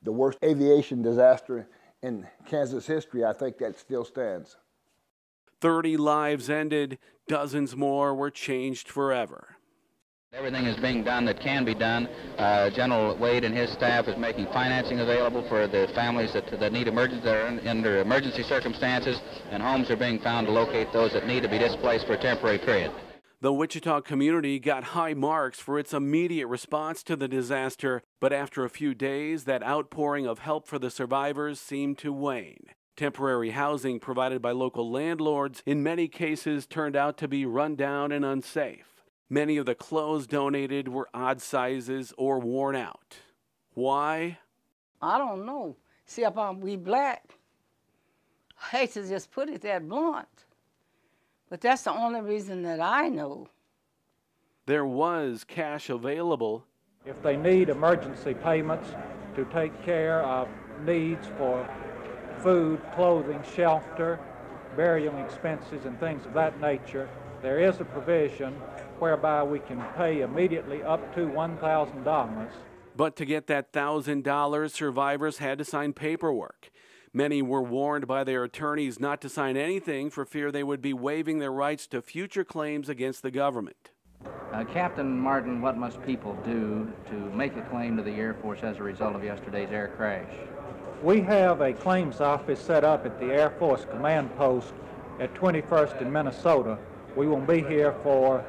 The worst aviation disaster in Kansas history, I think that still stands. 30 lives ended, dozens more were changed forever. Everything is being done that can be done. General Wade and his staff is making financing available for the families that need emergency, that are under emergency circumstances, and homes are being found to locate those that need to be displaced for a temporary period. The Wichita community got high marks for its immediate response to the disaster, but after a few days, that outpouring of help for the survivors seemed to wane. Temporary housing provided by local landlords in many cases turned out to be run down and unsafe. Many of the clothes donated were odd sizes or worn out. Why? I don't know. See, if we black, I hate to just put it that blunt, but that's the only reason that I know. There was cash available. If they need emergency payments to take care of needs for food, clothing, shelter, burial expenses, and things of that nature, there is a provision whereby we can pay immediately up to $1,000. But to get that $1,000, survivors had to sign paperwork. Many were warned by their attorneys not to sign anything for fear they would be waiving their rights to future claims against the government. Captain Martin, what must people do to make a claim to the Air Force as a result of yesterday's air crash? We have a claims office set up at the Air Force Command Post at 21st in Minnesota. We will be here for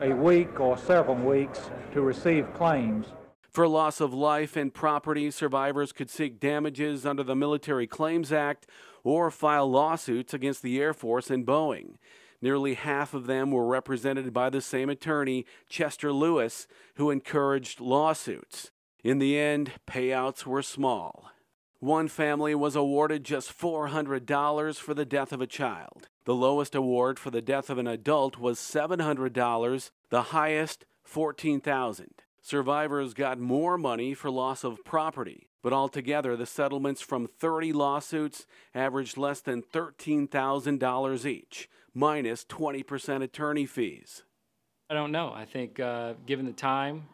a week or several weeks to receive claims. For loss of life and property, survivors could seek damages under the Military Claims Act or file lawsuits against the Air Force and Boeing. Nearly half of them were represented by the same attorney, Chester Lewis, who encouraged lawsuits. In the end, payouts were small. One family was awarded just $400 for the death of a child. The lowest award for the death of an adult was $700, the highest $14,000. Survivors got more money for loss of property, but altogether the settlements from 30 lawsuits averaged less than $13,000 each, minus 20% attorney fees. I don't know. I think given the time,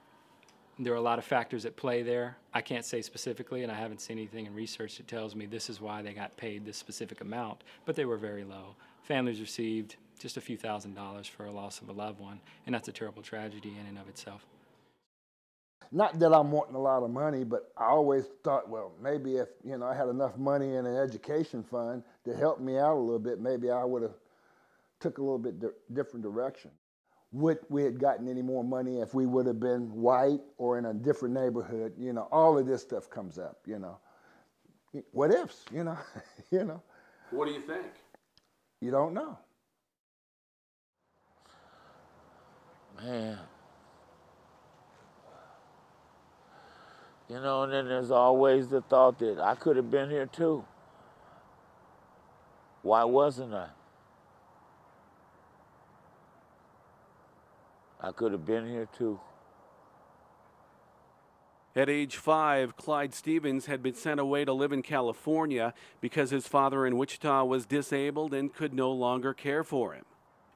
there are a lot of factors at play there. I can't say specifically, and I haven't seen anything in research that tells me this is why they got paid this specific amount, but they were very low. Families received just a few $1,000s for a loss of a loved one, and that's a terrible tragedy in and of itself. Not that I'm wanting a lot of money, but I always thought, well, maybe if I had enough money in an education fund to help me out a little bit, maybe I would have took a little bit different direction. Would we have gotten any more money if we would have been white or in a different neighborhood? All of this stuff comes up. What ifs? What do you think? You don't know. Man. And then there's always the thought that I could have been here too. Why wasn't I? I could have been here too. At age 5, Clyde Stevens had been sent away to live in California because his father in Wichita was disabled and could no longer care for him.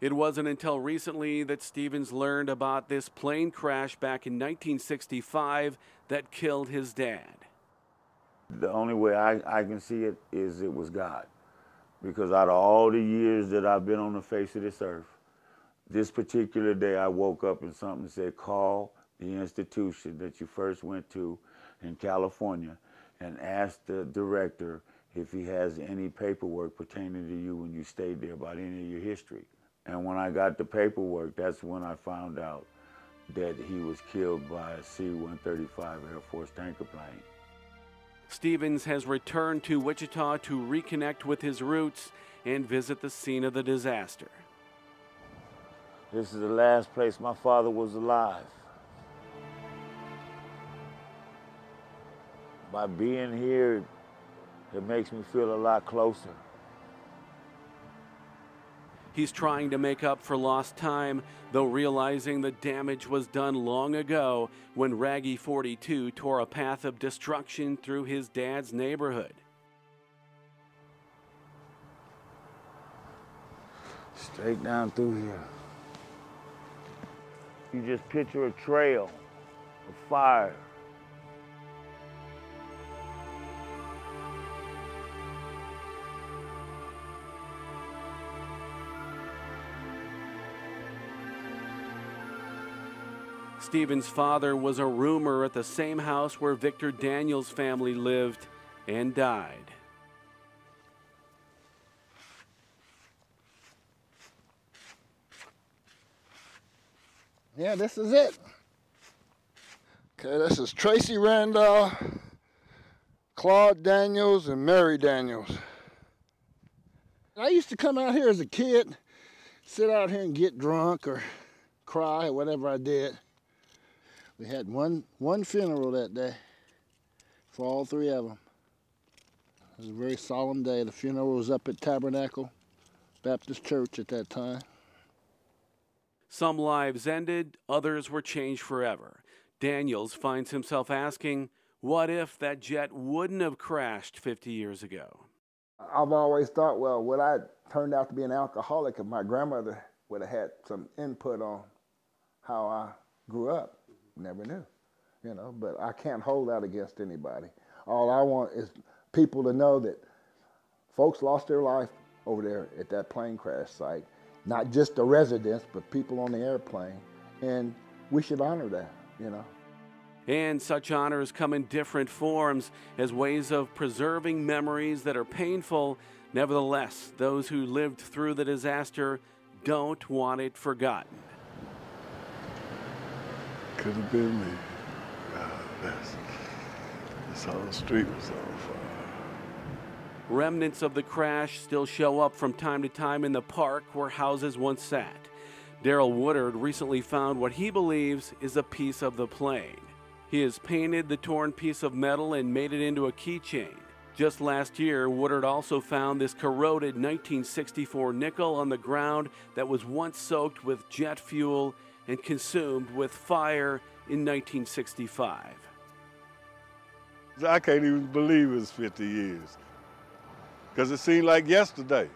It wasn't until recently that Stevens learned about this plane crash back in 1965 that killed his dad. The only way I can see it is it was God. Because out of all the years that I've been on the face of this earth, this particular day I woke up and something said, call the institution that you first went to in California and ask the director if he has any paperwork pertaining to you when you stayed there about any of your history. And when I got the paperwork, that's when I found out that he was killed by a C-135 Air Force tanker plane. Stevens has returned to Wichita to reconnect with his roots and visit the scene of the disaster. This is the last place my father was alive. By being here, it makes me feel a lot closer. He's trying to make up for lost time, though realizing the damage was done long ago when Raggy 42 tore a path of destruction through his dad's neighborhood. Straight down through here. You just picture a trail of fire. Stephen's father was a roomer at the same house where Victor Daniels' family lived and died. Yeah, this is it. Okay, this is Tracy Randolph, Claude Daniels, and Mary Daniels. I used to come out here as a kid, sit out here and get drunk or cry or whatever I did. We had one funeral that day for all three of them. It was a very solemn day. The funeral was up at Tabernacle Baptist Church at that time. Some lives ended, others were changed forever. Daniels finds himself asking, what if that jet wouldn't have crashed 50 years ago? I've always thought, well, would I turned out to be an alcoholic if my grandmother would have had some input on how I grew up? Never knew, you know, but I can't hold that against anybody. All I want is people to know that folks lost their life over there at that plane crash site. Not just the residents, but people on the airplane. And we should honor that, you know. And such honors come in different forms as ways of preserving memories that are painful. Nevertheless, those who lived through the disaster don't want it forgotten. Could have been me. This whole street was on fire. Remnants of the crash still show up from time to time in the park where houses once sat. Daryl Woodard recently found what he believes is a piece of the plane. He has painted the torn piece of metal and made it into a keychain. Just last year, Woodard also found this corroded 1964 nickel on the ground that was once soaked with jet fuel and consumed with fire in 1965. I can't even believe it was 50 years. Because it seemed like yesterday.